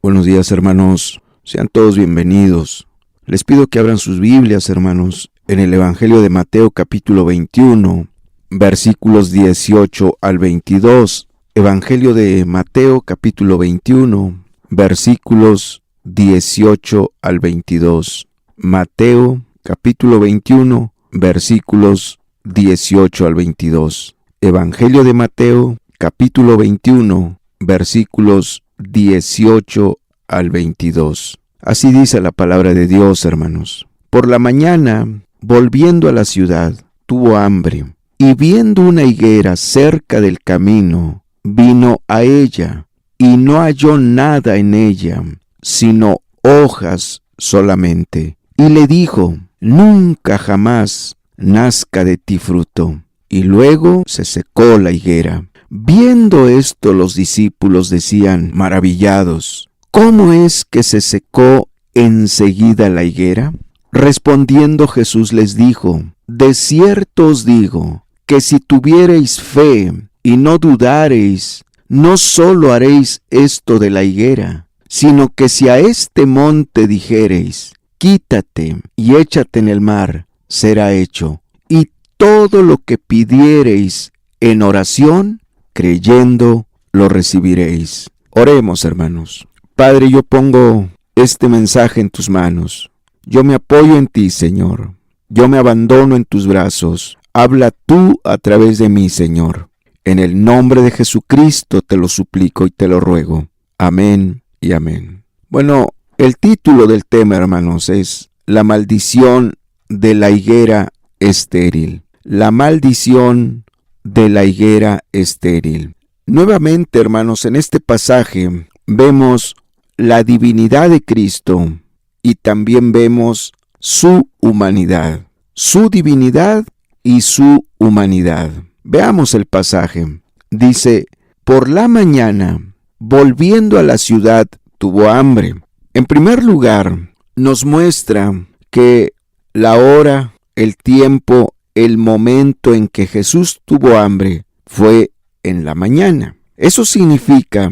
Buenos días, hermanos. Sean todos bienvenidos. Les pido que abran sus Biblias, hermanos, en el Evangelio de Mateo capítulo 21, versículos 18 al 22. Evangelio de Mateo capítulo 21, versículos 18 al 22. Mateo capítulo 21, versículos 18 al 22. Evangelio de Mateo capítulo 21, versículos 18 al 22. Así dice la palabra de Dios, hermanos. Por la mañana, volviendo a la ciudad, tuvo hambre, y viendo una higuera cerca del camino, vino a ella, y no halló nada en ella, sino hojas solamente. Y le dijo: nunca jamás nazca de ti fruto. Y luego se secó la higuera. Viendo esto, los discípulos decían, maravillados: ¿cómo es que se secó enseguida la higuera? Respondiendo Jesús les dijo: de cierto os digo, que si tuviereis fe y no dudareis, no sólo haréis esto de la higuera, sino que si a este monte dijereis: quítate y échate en el mar, será hecho. Y todo lo que pidiereis en oración, creyendo, lo recibiréis. Oremos, hermanos. Padre, yo pongo este mensaje en tus manos. Yo me apoyo en ti, Señor. Yo me abandono en tus brazos. Habla tú a través de mí, Señor. En el nombre de Jesucristo te lo suplico y te lo ruego. Amén y amén. Bueno, el título del tema, hermanos, es La maldición de la higuera estéril. La maldición de la higuera estéril. Nuevamente, hermanos, en este pasaje vemos la divinidad de Cristo y también vemos su humanidad. Su divinidad y su humanidad. Veamos el pasaje. Dice: por la mañana, volviendo a la ciudad, tuvo hambre. En primer lugar, nos muestra que la hora, el tiempo, el momento en que Jesús tuvo hambre fue en la mañana. Eso significa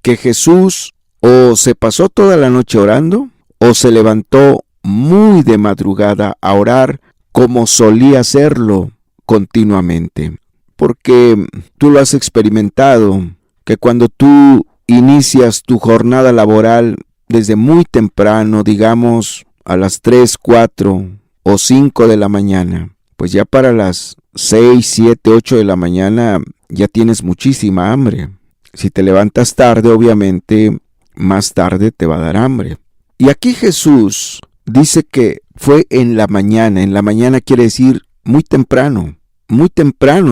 que Jesús o se pasó toda la noche orando, o se levantó muy de madrugada a orar, como solía hacerlo continuamente. Porque tú lo has experimentado, que cuando tú inicias tu jornada laboral desde muy temprano, digamos a las 3, 4 o 5 de la mañana, pues ya para las 6, 7, 8 de la mañana ya tienes muchísima hambre. Si te levantas tarde, obviamente, más tarde te va a dar hambre. Y aquí Jesús dice que fue en la mañana. En la mañana quiere decir muy temprano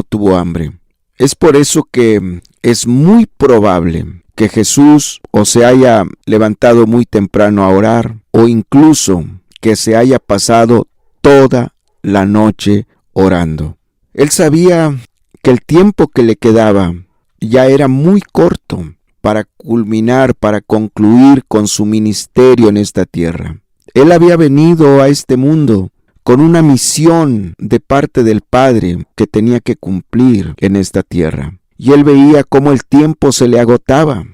tuvo hambre. Es por eso que es muy probable que Jesús o se haya levantado muy temprano a orar, o incluso que se haya pasado toda la noche orando. Él sabía que el tiempo que le quedaba ya era muy corto para culminar, para concluir con su ministerio en esta tierra. Él había venido a este mundo con una misión de parte del Padre que tenía que cumplir en esta tierra. Y él veía cómo el tiempo se le agotaba.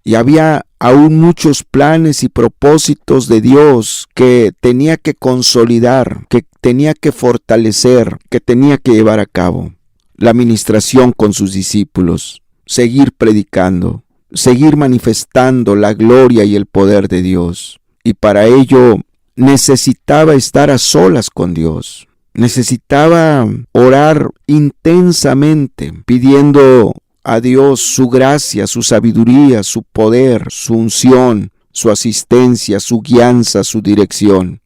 Y había aún muchos planes y propósitos de Dios que tenía que consolidar, que tenía que fortalecer, que tenía que llevar a cabo. La ministración con sus discípulos, seguir predicando, seguir manifestando la gloria y el poder de Dios. Y para ello necesitaba estar a solas con Dios. Necesitaba orar intensamente, pidiendo a Dios su gracia, su sabiduría, su poder, su unción, su asistencia, su guianza, su dirección.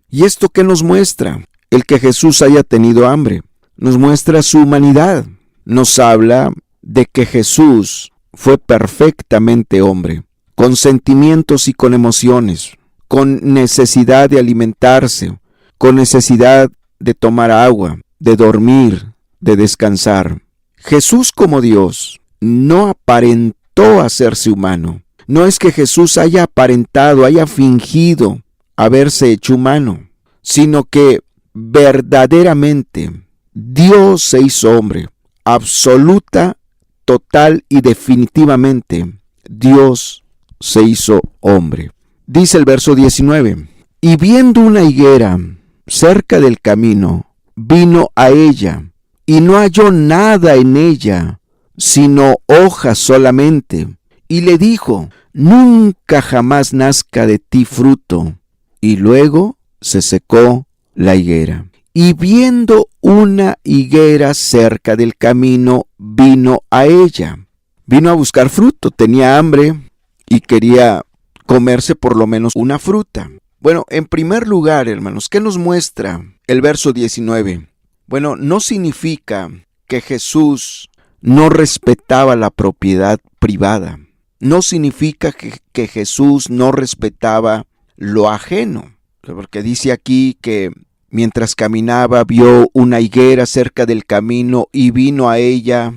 ¿Y esto qué nos muestra? El que Jesús haya tenido hambre. Nos muestra su humanidad. Nos habla de que Jesús fue perfectamente hombre, con sentimientos y con emociones, con necesidad de alimentarse, con necesidad de tomar agua, de dormir, de descansar. Jesús como Dios no aparentó hacerse humano. No es que Jesús haya aparentado, haya fingido haberse hecho humano, sino que verdaderamente Dios se hizo hombre. Absoluta, total y definitivamente, Dios se hizo hombre. Dice el verso 19, y viendo una higuera cerca del camino, vino a ella, y no halló nada en ella, sino hojas solamente, y le dijo, nunca jamás nazca de ti fruto. Y luego se secó la higuera. Y viendo una higuera cerca del camino, vino a ella. Vino a buscar fruto, tenía hambre y quería comerse por lo menos una fruta. Bueno, en primer lugar, hermanos, ¿qué nos muestra el verso 19? Bueno, no significa que Jesús no respetaba la propiedad privada. No significa que Jesús no respetaba lo ajeno. Porque dice aquí que mientras caminaba vio una higuera cerca del camino y vino a ella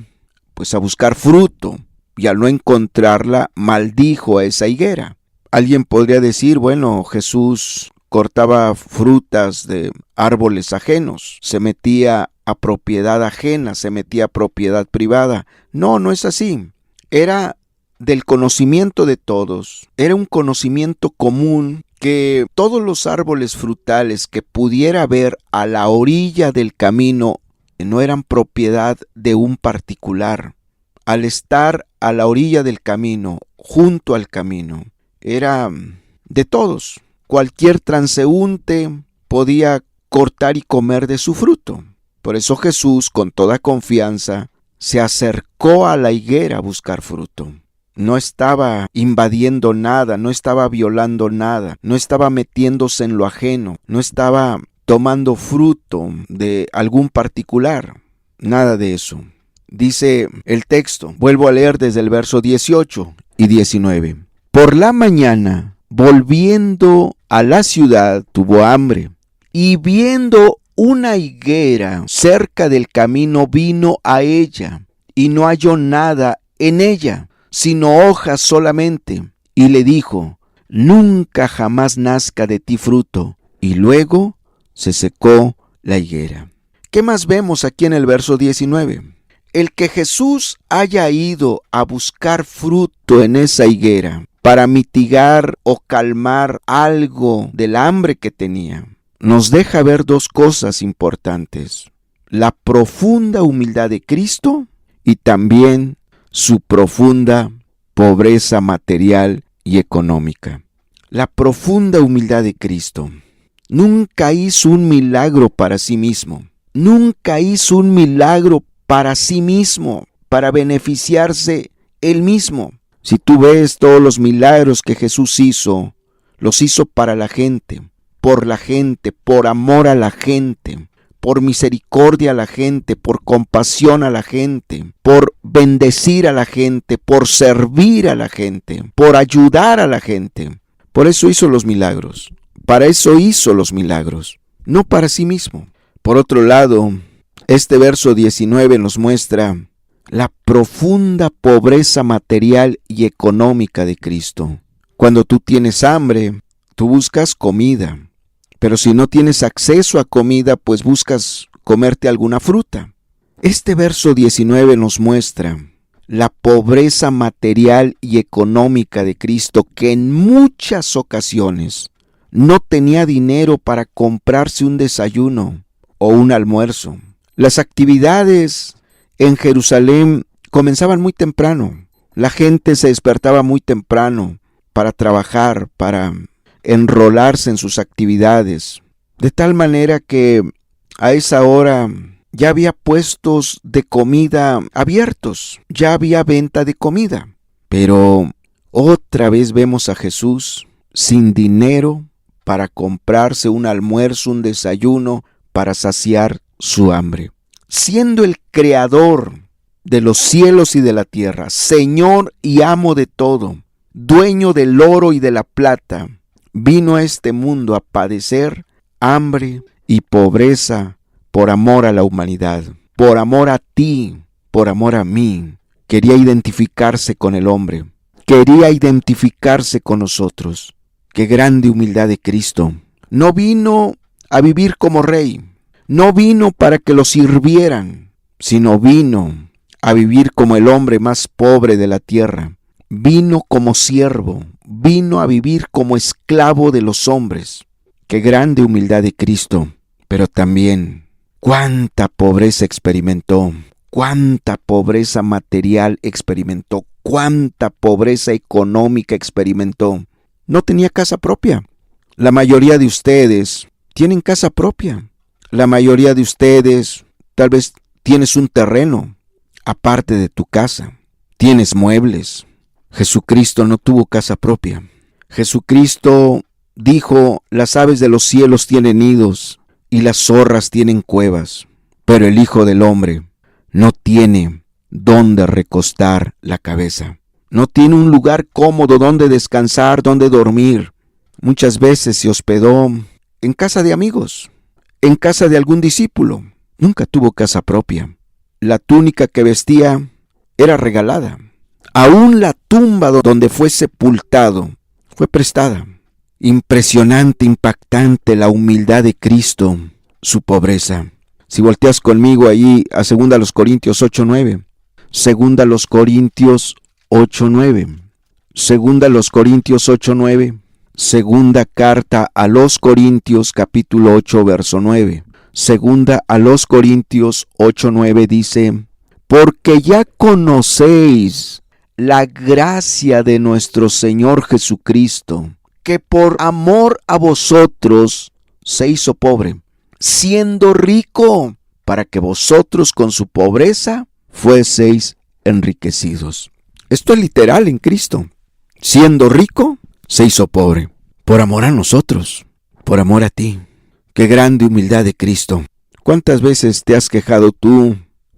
pues a buscar fruto. Y al no encontrarla, maldijo a esa higuera. Alguien podría decir, bueno, Jesús cortaba frutas de árboles ajenos, se metía a propiedad ajena, se metía a propiedad privada. No, no es así. Era del conocimiento de todos, era un conocimiento común que todos los árboles frutales que pudiera haber a la orilla del camino no eran propiedad de un particular. Al estar a la orilla del camino, junto al camino, era de todos. Cualquier transeúnte podía cortar y comer de su fruto. Por eso Jesús, con toda confianza, se acercó a la higuera a buscar fruto. No estaba invadiendo nada, no estaba violando nada, no estaba metiéndose en lo ajeno, no estaba tomando fruto de algún particular, nada de eso. Dice el texto, vuelvo a leer desde el verso 18 y 19. Por la mañana, volviendo a la ciudad, tuvo hambre, y viendo una higuera cerca del camino, vino a ella, y no halló nada en ella, sino hojas solamente, y le dijo, nunca jamás nazca de ti fruto. Y luego se secó la higuera. ¿Qué más vemos aquí en el verso 19? El que Jesús haya ido a buscar fruto en esa higuera para mitigar o calmar algo del hambre que tenía, nos deja ver dos cosas importantes: la profunda humildad de Cristo y también su profunda pobreza material y económica. La profunda humildad de Cristo. Nunca hizo un milagro para sí mismo. Nunca hizo un milagro para sí mismo, para beneficiarse él mismo. Si tú ves todos los milagros que Jesús hizo, los hizo para la gente, por amor a la gente, por misericordia a la gente, por compasión a la gente, por bendecir a la gente, por servir a la gente, por ayudar a la gente. Por eso hizo los milagros. Para eso hizo los milagros, no para sí mismo. Por otro lado, este verso 19 nos muestra la profunda pobreza material y económica de Cristo. Cuando tú tienes hambre, tú buscas comida. Pero si no tienes acceso a comida, pues buscas comerte alguna fruta. Este verso 19 nos muestra la pobreza material y económica de Cristo, que en muchas ocasiones no tenía dinero para comprarse un desayuno o un almuerzo. Las actividades en Jerusalén comenzaban muy temprano. La gente se despertaba muy temprano para trabajar, para enrolarse en sus actividades, de tal manera que a esa hora ya había puestos de comida abiertos, ya había venta de comida. Pero otra vez vemos a Jesús sin dinero para comprarse un almuerzo, un desayuno, para saciar su hambre. Siendo el creador de los cielos y de la tierra, Señor y amo de todo, dueño del oro y de la plata, vino a este mundo a padecer hambre y pobreza por amor a la humanidad, por amor a ti, por amor a mí. Quería identificarse con el hombre, quería identificarse con nosotros. Qué grande humildad de Cristo. No vino a vivir como rey, no vino para que lo sirvieran, sino vino a vivir como el hombre más pobre de la tierra, vino como siervo, vino a vivir como esclavo de los hombres. Qué grande humildad de Cristo, pero también cuánta pobreza experimentó, cuánta pobreza material experimentó, cuánta pobreza económica experimentó. No tenía casa propia. La mayoría de ustedes tienen casa propia. La mayoría de ustedes tal vez tienes un terreno aparte de tu casa. Tienes muebles. Jesucristo no tuvo casa propia. Jesucristo dijo, las aves de los cielos tienen nidos y las zorras tienen cuevas, pero el Hijo del Hombre no tiene dónde recostar la cabeza. No tiene un lugar cómodo donde descansar, donde dormir. Muchas veces se hospedó en casa de amigos, en casa de algún discípulo. Nunca tuvo casa propia. La túnica que vestía era regalada. Aún la tumba donde fue sepultado fue prestada. Impresionante, impactante la humildad de Cristo, su pobreza. Si volteas conmigo allí a 2 Corintios 8:9. 2 Corintios 8:9. 2 Corintios 8:9. Segunda carta a los Corintios capítulo 8 verso 9. Segunda a los Corintios 8:9 dice: porque ya conocéis la gracia de nuestro Señor Jesucristo, que por amor a vosotros se hizo pobre, siendo rico, para que vosotros con su pobreza fueseis enriquecidos. Esto es literal en Cristo. Siendo rico, se hizo pobre, por amor a nosotros, por amor a ti. Qué grande humildad de Cristo. ¿Cuántas veces te has quejado tú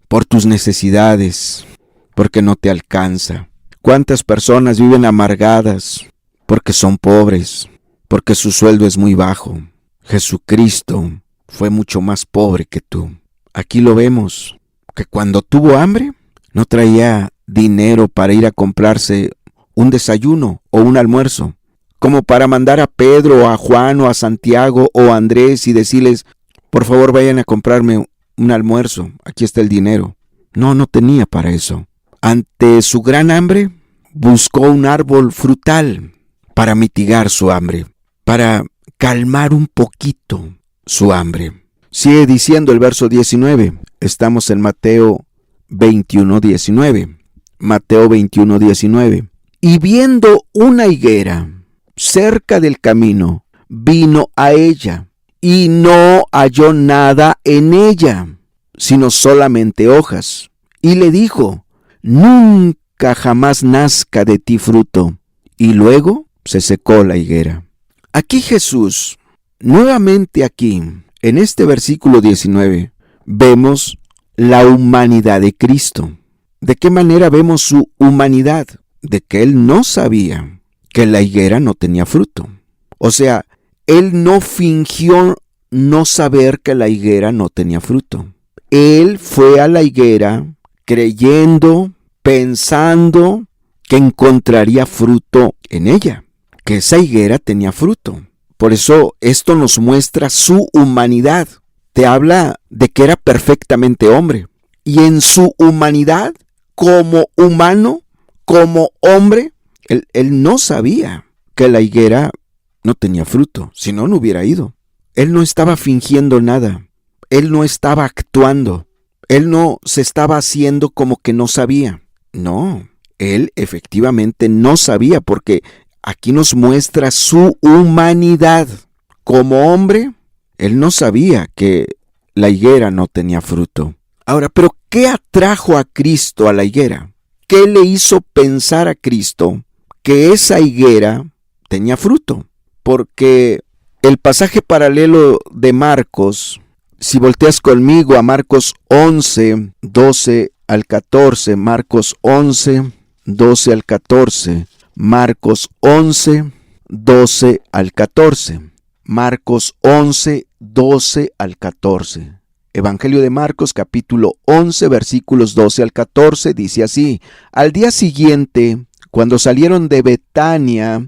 por tus necesidades, porque no te alcanza? ¿Cuántas personas viven amargadas porque son pobres, porque su sueldo es muy bajo? Jesucristo fue mucho más pobre que tú. Aquí lo vemos, que cuando tuvo hambre, no traía dinero para ir a comprarse un desayuno o un almuerzo, como para mandar a Pedro, o a Juan, o a Santiago, o a Andrés y decirles, por favor vayan a comprarme un almuerzo, aquí está el dinero. No tenía para eso. Ante su gran hambre, buscó un árbol frutal para mitigar su hambre, para calmar un poquito su hambre. Sigue diciendo el verso 19, estamos en Mateo 21:19. Mateo 21:19. Y viendo una higuera cerca del camino, vino a ella, y no halló nada en ella, sino solamente hojas. Y le dijo, nunca jamás nazca de ti fruto. Y luego se secó la higuera. Aquí Jesús, nuevamente aquí, en este versículo 19, vemos la humanidad de Cristo. ¿De qué manera vemos su humanidad? De que Él no sabía que la higuera no tenía fruto. O sea, Él no fingió no saber que la higuera no tenía fruto. Él fue a la higuera creyendo, pensando que encontraría fruto en ella, que esa higuera tenía fruto. Por eso esto nos muestra su humanidad. Te habla de que era perfectamente hombre. Y en su humanidad, como humano, como hombre, él no sabía que la higuera no tenía fruto, si no, no hubiera ido. Él no estaba fingiendo nada, él no estaba actuando, él no se estaba haciendo como que no sabía. No, él efectivamente no sabía, porque aquí nos muestra su humanidad. Como hombre, él no sabía que la higuera no tenía fruto. Ahora, ¿pero qué atrajo a Cristo a la higuera? ¿Qué le hizo pensar a Cristo que esa higuera tenía fruto? Porque el pasaje paralelo de Marcos, si volteas conmigo a Marcos 11, 12 al 14, Marcos 11, 12 al 14, Marcos 11, 12 al 14, Marcos 11, 12 al 14. Evangelio de Marcos, capítulo 11, versículos 12 al 14, dice así: al día siguiente, cuando salieron de Betania,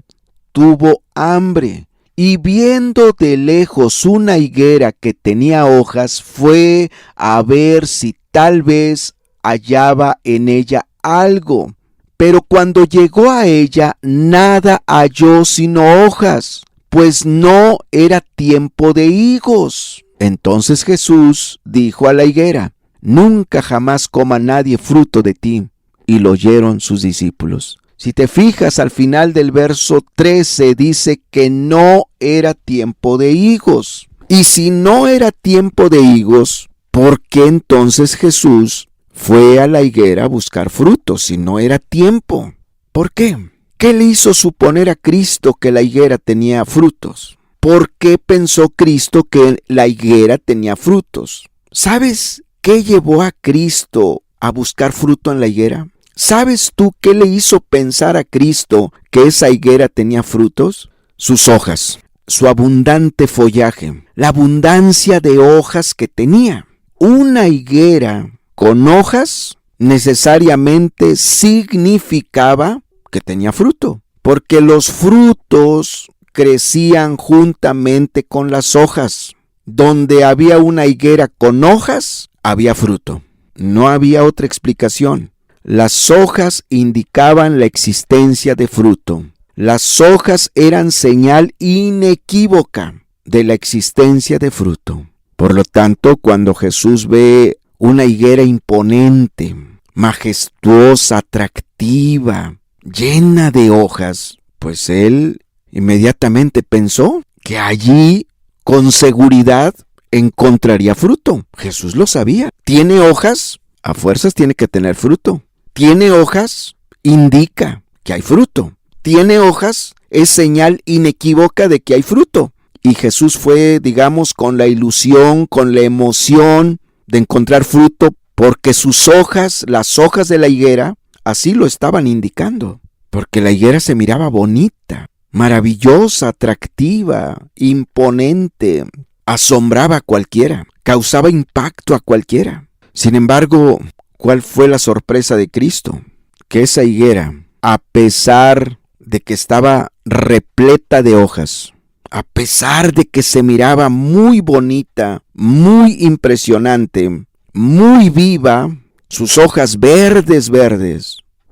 tuvo hambre, y viendo de lejos una higuera que tenía hojas, fue a ver si tal vez hallaba en ella algo, Pero cuando llegó a ella, nada halló sino hojas, pues no era tiempo de higos. Entonces Jesús dijo a la higuera: nunca jamás coma nadie fruto de ti. Y lo oyeron sus discípulos. Si te fijas, al final del verso 13 dice que no era tiempo de higos. Y si no era tiempo de higos, ¿por qué entonces Jesús fue a la higuera a buscar frutos si no era tiempo? ¿Por qué? ¿Qué le hizo suponer a Cristo que la higuera tenía frutos? ¿Por qué pensó Cristo que la higuera tenía frutos? ¿Sabes qué llevó a Cristo a buscar fruto en la higuera? ¿Sabes tú qué le hizo pensar a Cristo que esa higuera tenía frutos? Sus hojas, su abundante follaje, la abundancia de hojas que tenía. Una higuera con hojas necesariamente significaba que tenía fruto, porque los frutos crecían juntamente con las hojas. Donde había una higuera con hojas, había fruto. No había otra explicación. Las hojas indicaban la existencia de fruto. Las hojas eran señal inequívoca de la existencia de fruto. Por lo tanto, cuando Jesús ve una higuera imponente, majestuosa, atractiva, llena de hojas, pues él inmediatamente pensó que allí, con seguridad, encontraría fruto. Jesús lo sabía. ¿Tiene hojas? A fuerzas tiene que tener fruto. ¿Tiene hojas? Indica que hay fruto. ¿Tiene hojas? Es señal inequívoca de que hay fruto. Y Jesús fue, digamos, con la ilusión, con la emoción de encontrar fruto, porque sus hojas, las hojas de la higuera, así lo estaban indicando. Porque la higuera se miraba bonita, maravillosa, atractiva, imponente, asombraba a cualquiera, causaba impacto a cualquiera. Sin embargo, ¿cuál fue la sorpresa de Cristo? Que esa higuera, a pesar de que estaba repleta de hojas, a pesar de que se miraba muy bonita, muy impresionante, muy viva, sus hojas verdes,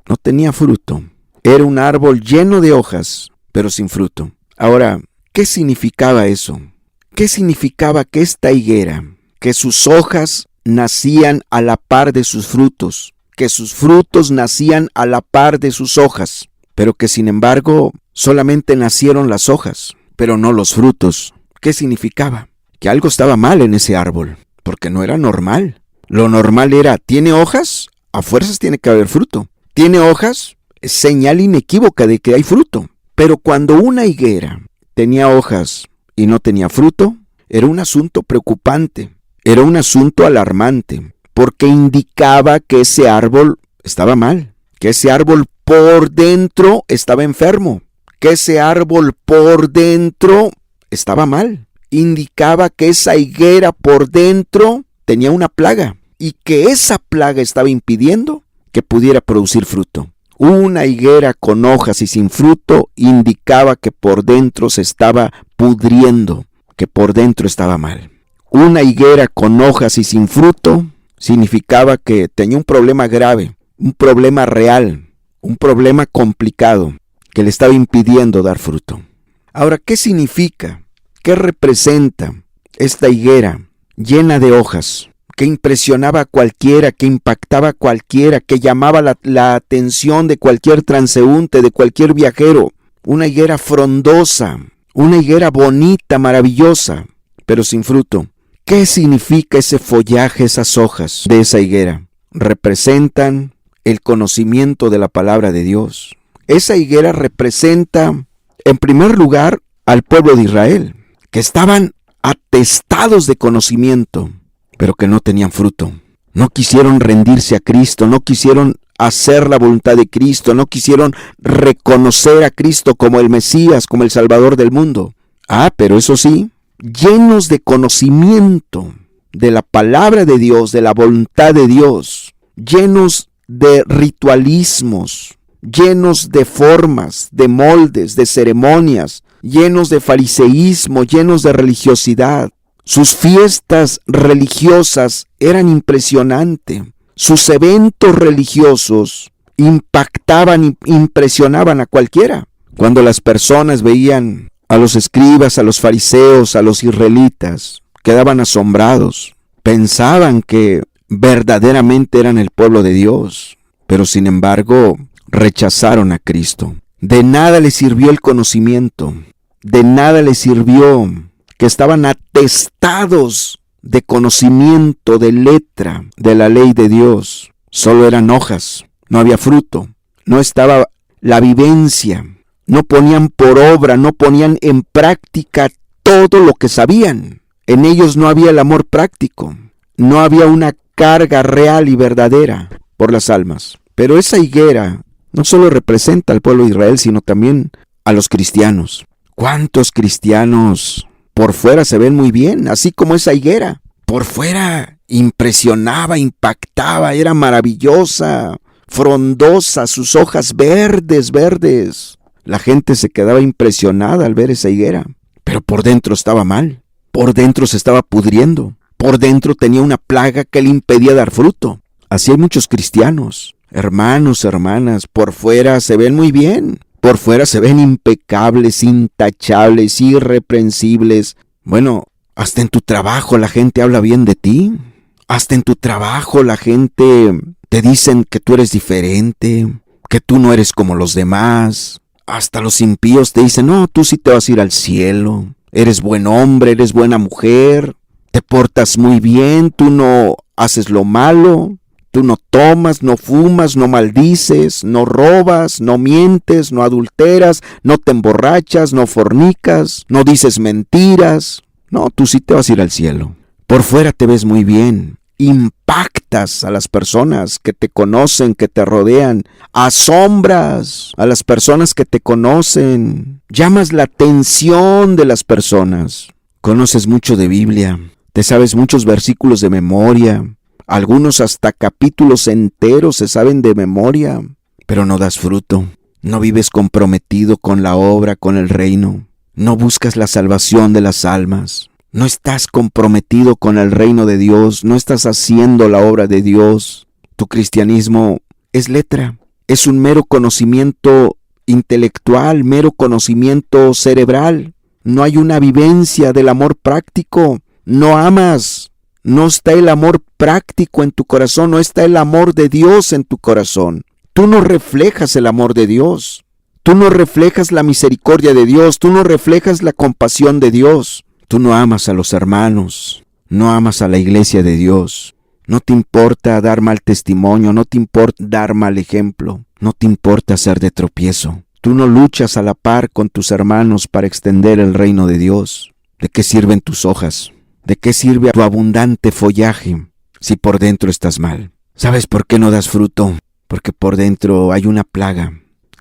no tenía fruto. Era un árbol lleno de hojas, pero sin fruto. Ahora, ¿qué significaba eso? ¿Qué significaba que esta higuera, que sus hojas nacían a la par de sus frutos, que sus frutos nacían a la par de sus hojas, pero que sin embargo solamente nacieron las hojas, pero no los frutos? ¿Qué significaba? Que algo estaba mal en ese árbol, porque no era normal. Lo normal era, ¿tiene hojas? A fuerzas tiene que haber fruto. ¿Tiene hojas? Es señal inequívoca de que hay fruto. Pero cuando una higuera tenía hojas y no tenía fruto, era un asunto preocupante, era un asunto alarmante, porque indicaba que ese árbol estaba mal, que ese árbol por dentro estaba enfermo, que ese árbol por dentro estaba mal. Indicaba que esa higuera por dentro tenía una plaga y que esa plaga estaba impidiendo que pudiera producir fruto. Una higuera con hojas y sin fruto indicaba que por dentro se estaba pudriendo, que por dentro estaba mal. Una higuera con hojas y sin fruto significaba que tenía un problema grave, un problema real, un problema complicado que le estaba impidiendo dar fruto. Ahora, ¿qué significa? ¿Qué representa esta higuera llena de hojas, que impresionaba a cualquiera, que impactaba a cualquiera, que llamaba la atención de cualquier transeúnte, de cualquier viajero? Una higuera frondosa, una higuera bonita, maravillosa, pero sin fruto. ¿Qué significa ese follaje, esas hojas de esa higuera? Representan el conocimiento de la palabra de Dios. Esa higuera representa, en primer lugar, al pueblo de Israel, que estaban atestados de conocimiento, pero que no tenían fruto. No quisieron rendirse a Cristo, no quisieron hacer la voluntad de Cristo, no quisieron reconocer a Cristo como el Mesías, como el Salvador del mundo. Pero eso sí, llenos de conocimiento de la palabra de Dios, de la voluntad de Dios, llenos de ritualismos, llenos de formas, de moldes, de ceremonias, llenos de fariseísmo, llenos de religiosidad. Sus fiestas religiosas eran impresionantes. Sus eventos religiosos impactaban, impresionaban a cualquiera. Cuando las personas veían a los escribas, a los fariseos, a los israelitas, quedaban asombrados. Pensaban que verdaderamente eran el pueblo de Dios, pero sin embargo rechazaron a Cristo. De nada les sirvió el conocimiento, de nada les sirvió que estaban atestados de conocimiento, de letra, de la ley de Dios. Solo eran hojas, no había fruto, no estaba la vivencia, no ponían por obra, no ponían en práctica todo lo que sabían. En ellos no había el amor práctico, no había una carga real y verdadera por las almas. Pero esa higuera no solo representa al pueblo de Israel, sino también a los cristianos. ¿Cuántos cristianos por fuera se ven muy bien, así como esa higuera? Por fuera impresionaba, impactaba, era maravillosa, frondosa, sus hojas verdes, verdes. La gente se quedaba impresionada al ver esa higuera, pero por dentro estaba mal, por dentro se estaba pudriendo, por dentro tenía una plaga que le impedía dar fruto. Así hay muchos cristianos, hermanos, hermanas, por fuera se ven muy bien, por fuera se ven impecables, intachables, irreprensibles. Bueno, hasta en tu trabajo la gente habla bien de ti, hasta en tu trabajo la gente te dicen que tú eres diferente, que tú no eres como los demás. Hasta los impíos te dicen, no, tú sí te vas a ir al cielo, eres buen hombre, eres buena mujer, te portas muy bien, tú no haces lo malo, tú no tomas, no fumas, no maldices, no robas, no mientes, no adulteras, no te emborrachas, no fornicas, no dices mentiras. No, tú sí te vas a ir al cielo. Por fuera te ves muy bien, impactas a las personas que te conocen, que te rodean, asombras a las personas que te conocen, llamas la atención de las personas. Conoces mucho de Biblia, te sabes muchos versículos de memoria, algunos hasta capítulos enteros se saben de memoria, pero no das fruto, no vives comprometido con la obra, con el reino, no buscas la salvación de las almas. No estás comprometido con el reino de Dios, no estás haciendo la obra de Dios. Tu cristianismo es letra, es un mero conocimiento intelectual, mero conocimiento cerebral. No hay una vivencia del amor práctico, no amas, no está el amor práctico en tu corazón, no está el amor de Dios en tu corazón. Tú no reflejas el amor de Dios, tú no reflejas la misericordia de Dios, tú no reflejas la compasión de Dios. Tú no amas a los hermanos, no amas a la iglesia de Dios, no te importa dar mal testimonio, no te importa dar mal ejemplo, no te importa ser de tropiezo. Tú no luchas a la par con tus hermanos para extender el reino de Dios. ¿De qué sirven tus hojas? ¿De qué sirve tu abundante follaje si por dentro estás mal? ¿Sabes por qué no das fruto? Porque por dentro hay una plaga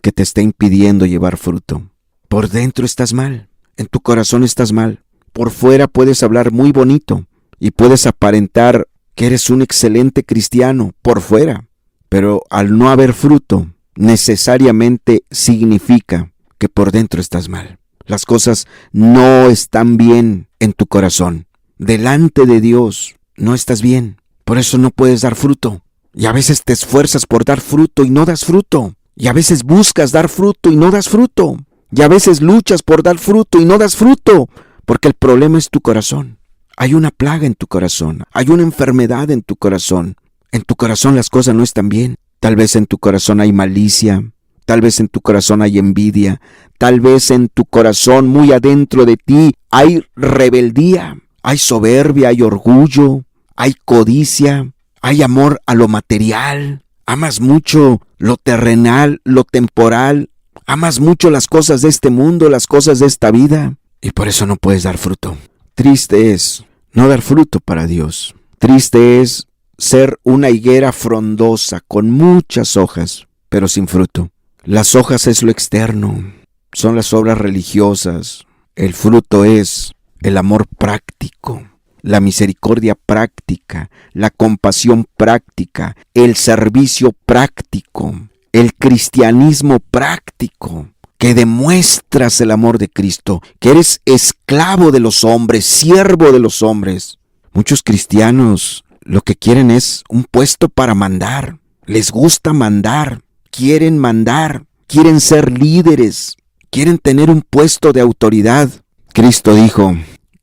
que te está impidiendo llevar fruto. Por dentro estás mal, en tu corazón estás mal. Por fuera puedes hablar muy bonito y puedes aparentar que eres un excelente cristiano por fuera, pero al no haber fruto, necesariamente significa que por dentro estás mal. Las cosas no están bien en tu corazón. Delante de Dios no estás bien, por eso no puedes dar fruto. Y a veces te esfuerzas por dar fruto y no das fruto. Y a veces buscas dar fruto y no das fruto. Y a veces luchas por dar fruto y no das fruto. Porque el problema es tu corazón. Hay una plaga en tu corazón. Hay una enfermedad en tu corazón. En tu corazón las cosas no están bien. Tal vez en tu corazón hay malicia. Tal vez en tu corazón hay envidia. Tal vez en tu corazón muy adentro de ti hay rebeldía. Hay soberbia, hay orgullo, hay codicia, hay amor a lo material. Amas mucho lo terrenal, lo temporal. Amas mucho las cosas de este mundo, las cosas de esta vida. Y por eso no puedes dar fruto. Triste es no dar fruto para Dios. Triste es ser una higuera frondosa con muchas hojas, pero sin fruto. Las hojas es lo externo, son las obras religiosas. El fruto es el amor práctico, la misericordia práctica, la compasión práctica, el servicio práctico, el cristianismo práctico. Que demuestras el amor de Cristo, que eres esclavo de los hombres, siervo de los hombres. Muchos cristianos lo que quieren es un puesto para mandar, les gusta mandar, quieren mandar, quieren ser líderes, quieren tener un puesto de autoridad. Cristo dijo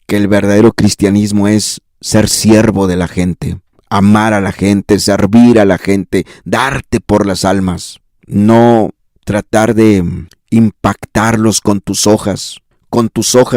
que el verdadero cristianismo es ser siervo de la gente, amar a la gente, servir a la gente, darte por las almas, no tratar de impactarlos con tus hojas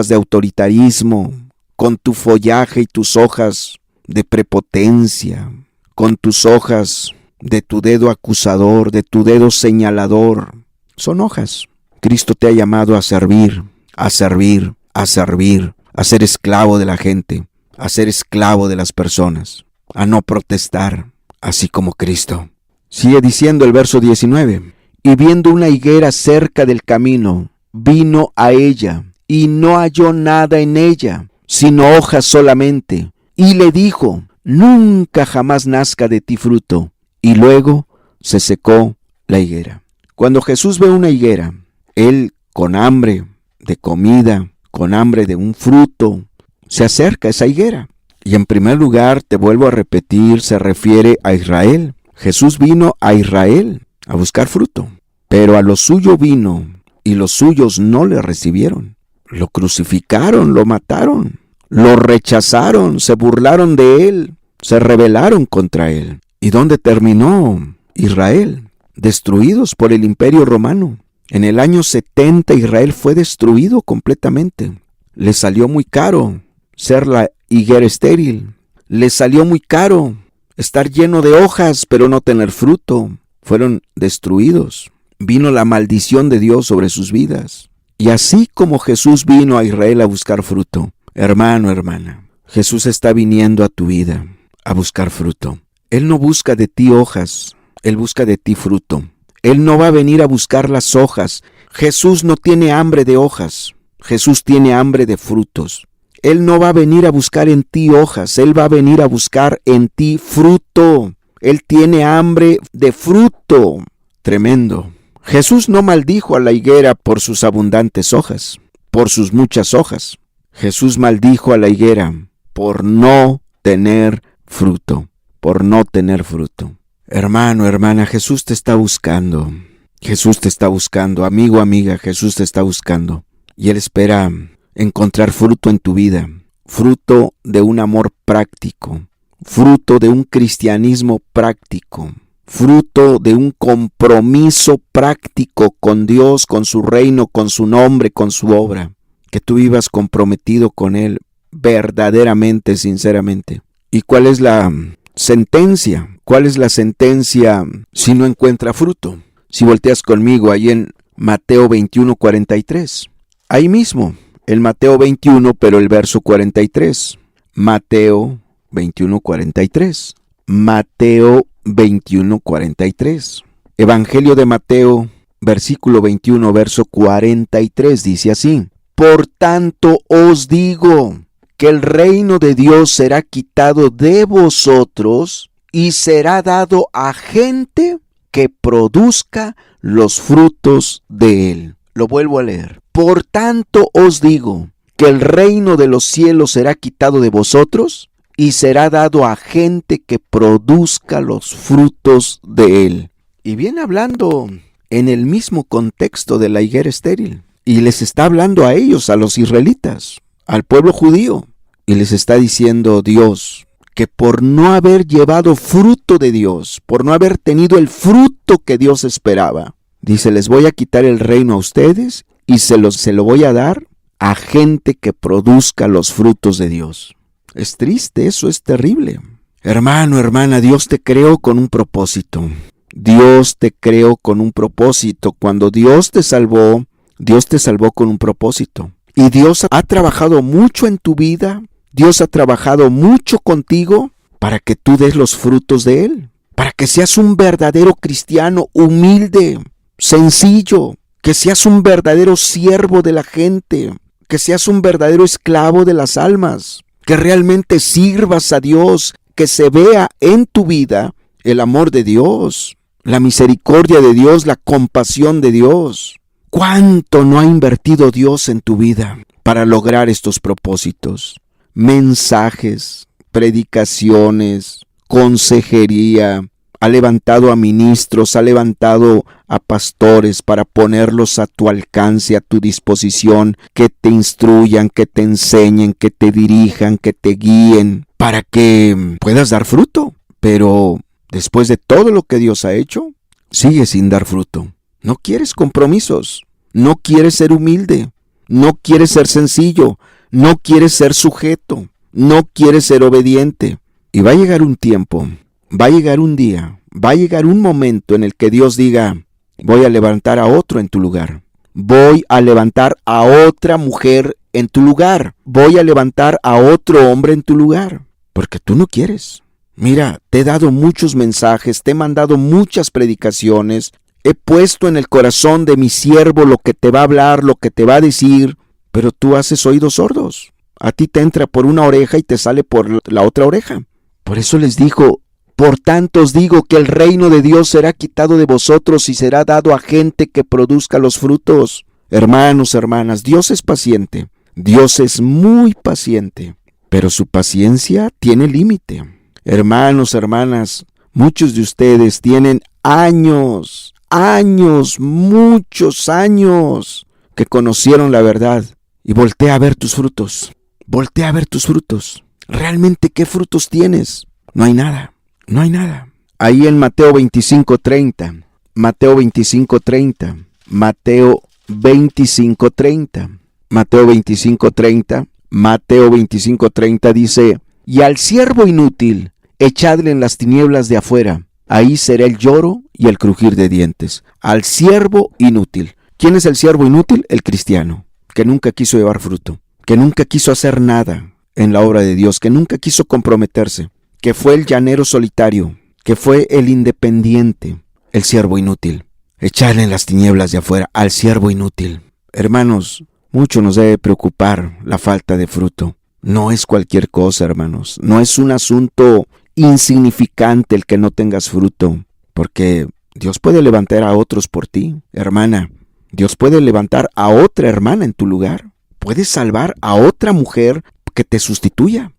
de autoritarismo, con tu follaje y tus hojas de prepotencia, con tus hojas de tu dedo acusador, de tu dedo señalador. Son hojas. Cristo te ha llamado a servir, a servir, a servir, a ser esclavo de la gente, a ser esclavo de las personas, a no protestar, así como Cristo. Sigue diciendo el verso 19. Y viendo una higuera cerca del camino, vino a ella, y no halló nada en ella, sino hojas solamente. Y le dijo, nunca jamás nazca de ti fruto. Y luego se secó la higuera. Cuando Jesús ve una higuera, Él con hambre de comida, con hambre de un fruto, se acerca a esa higuera. Y en primer lugar, te vuelvo a repetir, se refiere a Israel. Jesús vino a Israel a buscar fruto, pero a lo suyo vino y los suyos no le recibieron. Lo crucificaron, lo mataron, lo rechazaron, se burlaron de él, se rebelaron contra él. ¿Y dónde terminó Israel? Destruidos por el Imperio Romano. En el año 70 Israel fue destruido completamente. Le salió muy caro ser la higuera estéril. Le salió muy caro estar lleno de hojas pero no tener fruto. Fueron destruidos. Vino la maldición de Dios sobre sus vidas. Y así como Jesús vino a Israel a buscar fruto, hermano, hermana, Jesús está viniendo a tu vida a buscar fruto. Él no busca de ti hojas, Él busca de ti fruto. Él no va a venir a buscar las hojas. Jesús no tiene hambre de hojas. Jesús tiene hambre de frutos. Él no va a venir a buscar en ti hojas. Él va a venir a buscar en ti fruto. Él tiene hambre de fruto. Tremendo. Jesús no maldijo a la higuera por sus abundantes hojas, por sus muchas hojas. Jesús maldijo a la higuera por no tener fruto, por no tener fruto. Hermano, hermana, Jesús te está buscando. Jesús te está buscando. Amigo, amiga, Jesús te está buscando. Y Él espera encontrar fruto en tu vida. Fruto de un amor práctico. Fruto de un cristianismo práctico. Fruto de un compromiso práctico con Dios, con su reino, con su nombre, con su obra. Que tú vivas comprometido con Él verdaderamente, sinceramente. ¿Y cuál es la sentencia? ¿Cuál es la sentencia si no encuentra fruto? Si volteas conmigo ahí en Mateo 21:43. Ahí mismo, el Mateo 21, pero el verso 43. Mateo 21:43. Mateo 21:43. Evangelio de Mateo, versículo 21, verso 43, dice así. Por tanto os digo que el reino de Dios será quitado de vosotros y será dado a gente que produzca los frutos de él. Lo vuelvo a leer. Por tanto os digo que el reino de los cielos será quitado de vosotros y será dado a gente que produzca los frutos de él. Y viene hablando en el mismo contexto de la higuera estéril. Y les está hablando a ellos, a los israelitas, al pueblo judío. Y les está diciendo Dios que por no haber llevado fruto de Dios, por no haber tenido el fruto que Dios esperaba, dice, les voy a quitar el reino a ustedes y se lo voy a dar a gente que produzca los frutos de Dios. Es triste, eso es terrible. Hermano, hermana, Dios te creó con un propósito. Dios te creó con un propósito. Cuando Dios te salvó con un propósito. Y Dios ha trabajado mucho en tu vida. Dios ha trabajado mucho contigo para que tú des los frutos de Él. Para que seas un verdadero cristiano humilde, sencillo. Que seas un verdadero siervo de la gente. Que seas un verdadero esclavo de las almas. Que realmente sirvas a Dios, que se vea en tu vida el amor de Dios, la misericordia de Dios, la compasión de Dios. ¿Cuánto no ha invertido Dios en tu vida para lograr estos propósitos? Mensajes, predicaciones, consejería, ha levantado a ministros, ha levantado a pastores para ponerlos a tu alcance, a tu disposición, que te instruyan, que te enseñen, que te dirijan, que te guíen, para que puedas dar fruto. Pero después de todo lo que Dios ha hecho, sigues sin dar fruto. No quieres compromisos, no quieres ser humilde, no quieres ser sencillo, no quieres ser sujeto, no quieres ser obediente. Y va a llegar un tiempo, va a llegar un día, va a llegar un momento en el que Dios diga: voy a levantar a otro en tu lugar. Voy a levantar a otra mujer en tu lugar. Voy a levantar a otro hombre en tu lugar. Porque tú no quieres. Mira, te he dado muchos mensajes, te he mandado muchas predicaciones. He puesto en el corazón de mi siervo lo que te va a hablar, lo que te va a decir. Pero tú haces oídos sordos. A ti te entra por una oreja y te sale por la otra oreja. Por eso les dijo: por tanto os digo que el reino de Dios será quitado de vosotros y será dado a gente que produzca los frutos. Hermanos, hermanas, Dios es paciente. Dios es muy paciente, pero su paciencia tiene límite. Hermanos, hermanas, muchos de ustedes tienen años, muchos años que conocieron la verdad. Y voltea a ver tus frutos. Voltea a ver tus frutos. ¿Realmente qué frutos tienes? No hay nada. No hay nada. Ahí en Mateo 25:30. Mateo 25:30. Mateo 25:30. Mateo 25:30. Mateo 25:30 dice: y al siervo inútil, echadle en las tinieblas de afuera. Ahí será el lloro y el crujir de dientes. Al siervo inútil. ¿Quién es el siervo inútil? El cristiano, que nunca quiso llevar fruto, que nunca quiso hacer nada en la obra de Dios, que nunca quiso comprometerse, que fue el llanero solitario, que fue el independiente, el siervo inútil. Echarle en las tinieblas de afuera al siervo inútil. Hermanos, mucho nos debe preocupar la falta de fruto. No es cualquier cosa, hermanos. No es un asunto insignificante el que no tengas fruto, porque Dios puede levantar a otros por ti, hermana. Dios puede levantar a otra hermana en tu lugar. Puedes salvar a otra mujer que te sustituya,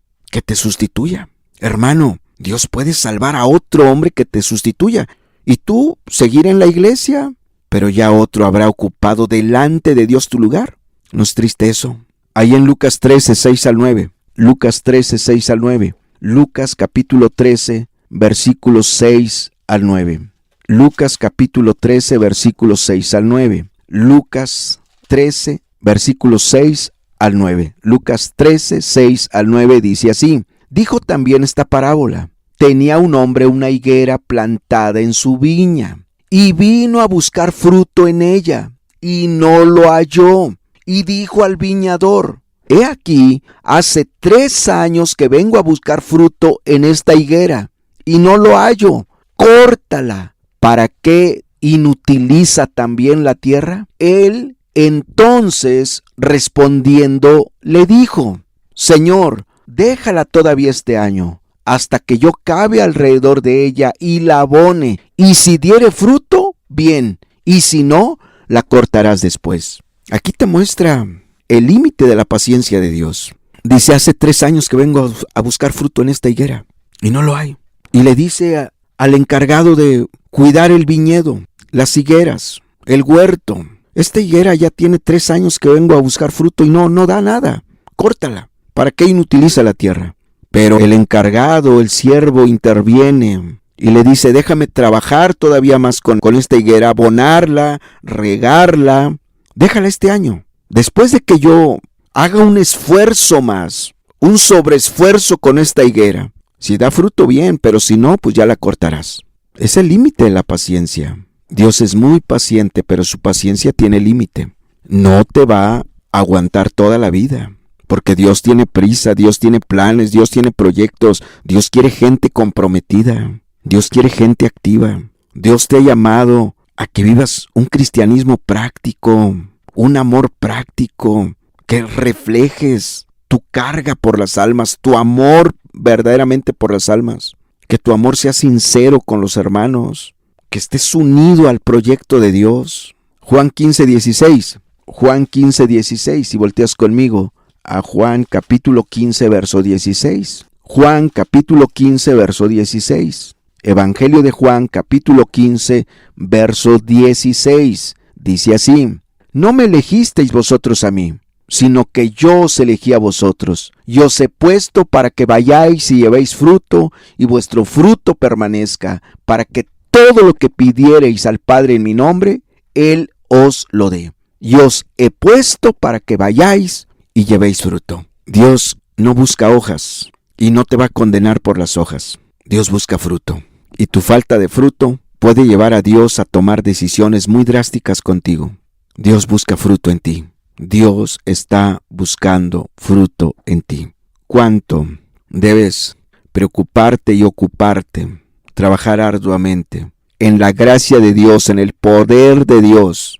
Hermano, Dios puede salvar a otro hombre que te sustituya. Y tú seguir en la iglesia, pero ya otro habrá ocupado delante de Dios tu lugar. ¿No es triste eso? Ahí en Lucas 13:6-9. Lucas 13:6-9. Lucas capítulo 13, versículos 6-9. Lucas capítulo 13, versículos 6-9. Lucas 13, versículos 6-9. Lucas 13, 6-9 dice así: dijo también esta parábola. Tenía un hombre una higuera plantada en su viña, y vino a buscar fruto en ella, y no lo halló. Y dijo al viñador: he aquí, hace 3 años que vengo a buscar fruto en esta higuera, y no lo hallo. Córtala. ¿Para qué inutiliza también la tierra? Él entonces, respondiendo, le dijo: Señor, déjala todavía este año, hasta que yo cabe alrededor de ella y la abone, y si diere fruto, bien, y si no, la cortarás después. Aquí te muestra el límite de la paciencia de Dios. Dice: hace 3 años que vengo a buscar fruto en esta higuera, y no lo hay. Y le dice al encargado de cuidar el viñedo, las higueras, el huerto: esta higuera ya tiene 3 años que vengo a buscar fruto y no da nada. Córtala. ¿Para qué inutiliza la tierra? Pero el encargado, el siervo, interviene y le dice: déjame trabajar todavía más con esta higuera, abonarla, regarla. Déjala este año. Después de que yo haga un esfuerzo más, un sobreesfuerzo con esta higuera, si da fruto, bien, pero si no, pues ya la cortarás. Es el límite de la paciencia. Dios es muy paciente, pero su paciencia tiene límite. No te va a aguantar toda la vida, porque Dios tiene prisa, Dios tiene planes, Dios tiene proyectos. Dios quiere gente comprometida, Dios quiere gente activa. Dios te ha llamado a que vivas un cristianismo práctico, un amor práctico, que reflejes tu carga por las almas, tu amor verdaderamente por las almas, que tu amor sea sincero con los hermanos, que estés unido al proyecto de Dios. Juan 15:16. Juan 15:16, si volteas conmigo a Juan capítulo 15, verso 16. Juan capítulo 15, verso 16. Evangelio de Juan, capítulo 15, verso 16. Dice así: no me elegisteis vosotros a mí, sino que yo os elegí a vosotros, y os he puesto para que vayáis y llevéis fruto, y vuestro fruto permanezca, para que todo lo que pidiereis al Padre en mi nombre, Él os lo dé. Y os he puesto para que vayáis y llevéis fruto. Dios no busca hojas y no te va a condenar por las hojas. Dios busca fruto. Y tu falta de fruto puede llevar a Dios a tomar decisiones muy drásticas contigo. Dios busca fruto en ti. Dios está buscando fruto en ti. ¿Cuánto debes preocuparte y ocuparte, trabajar arduamente en la gracia de Dios, en el poder de Dios,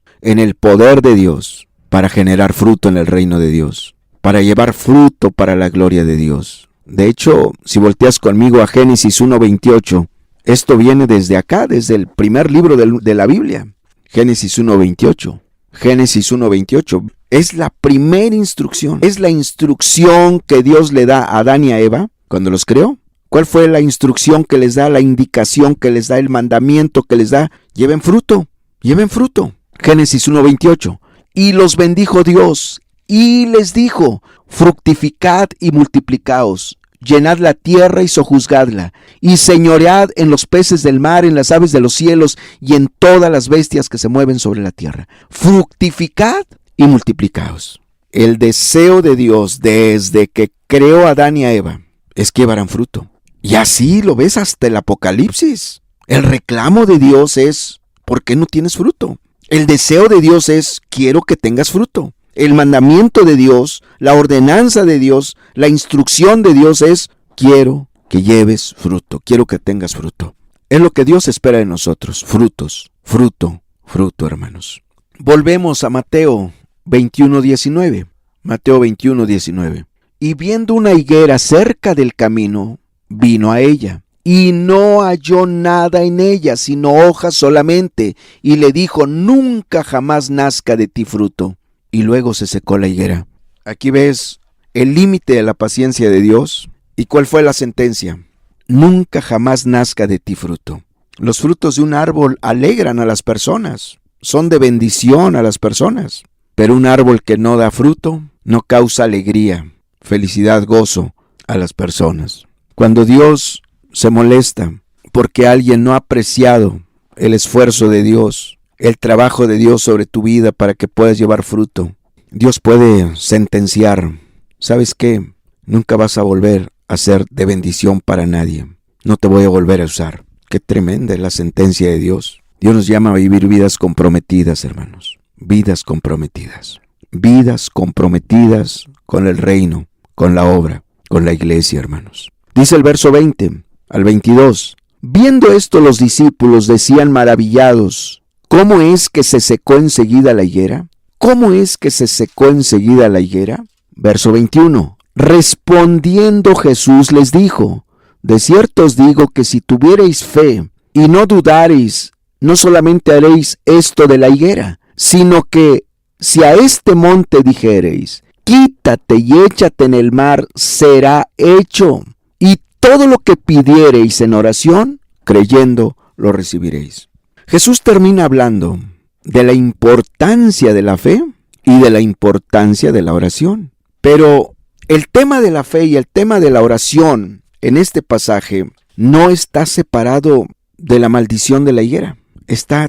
para generar fruto en el reino de Dios, para llevar fruto para la gloria de Dios? De hecho, si volteas conmigo a Génesis 1:28, esto viene desde acá, desde el primer libro de la Biblia. Génesis 1:28. Génesis 1:28 es la primera instrucción. Es la instrucción que Dios le da a Adán y a Eva cuando los creó. ¿Cuál fue la instrucción que les da, la indicación que les da, el mandamiento que les da? Lleven fruto, lleven fruto. Génesis 1:28. Y los bendijo Dios y les dijo: fructificad y multiplicaos, llenad la tierra y sojuzgadla, y señoread en los peces del mar, en las aves de los cielos y en todas las bestias que se mueven sobre la tierra. Fructificad y multiplicaos. El deseo de Dios desde que creó a Adán y a Eva es que llevaran fruto. Y así lo ves hasta el Apocalipsis. El reclamo de Dios es: ¿por qué no tienes fruto? El deseo de Dios es: quiero que tengas fruto. El mandamiento de Dios, la ordenanza de Dios, la instrucción de Dios es: quiero que lleves fruto, quiero que tengas fruto. Es lo que Dios espera de nosotros: frutos, fruto, fruto, hermanos. Volvemos a Mateo 21:19. Mateo 21:19. Y viendo una higuera cerca del camino, vino a ella, y no halló nada en ella, sino hojas solamente, y le dijo: nunca jamás nazca de ti fruto. Y luego se secó la higuera. Aquí ves el límite de la paciencia de Dios. ¿Y cuál fue la sentencia? Nunca jamás nazca de ti fruto. Los frutos de un árbol alegran a las personas, son de bendición a las personas. Pero un árbol que no da fruto no causa alegría, felicidad, gozo a las personas. Cuando Dios se molesta porque alguien no ha apreciado el esfuerzo de Dios, el trabajo de Dios sobre tu vida para que puedas llevar fruto, Dios puede sentenciar: ¿sabes qué? Nunca vas a volver a ser de bendición para nadie. No te voy a volver a usar. Qué tremenda es la sentencia de Dios. Dios nos llama a vivir vidas comprometidas, hermanos. Vidas comprometidas. Vidas comprometidas con el reino, con la obra, con la iglesia, hermanos. Dice el verso 20 al 22. Viendo esto, los discípulos decían maravillados: ¿cómo es que se secó enseguida la higuera? ¿Cómo es que se secó enseguida la higuera? Verso 21. Respondiendo Jesús les dijo: de cierto os digo que si tuviereis fe y no dudareis, no solamente haréis esto de la higuera, sino que si a este monte dijereis: quítate y échate en el mar, será hecho. Y todo lo que pidiereis en oración, creyendo, lo recibiréis. Jesús termina hablando de la importancia de la fe y de la importancia de la oración. Pero el tema de la fe y el tema de la oración en este pasaje no está separado de la maldición de la higuera.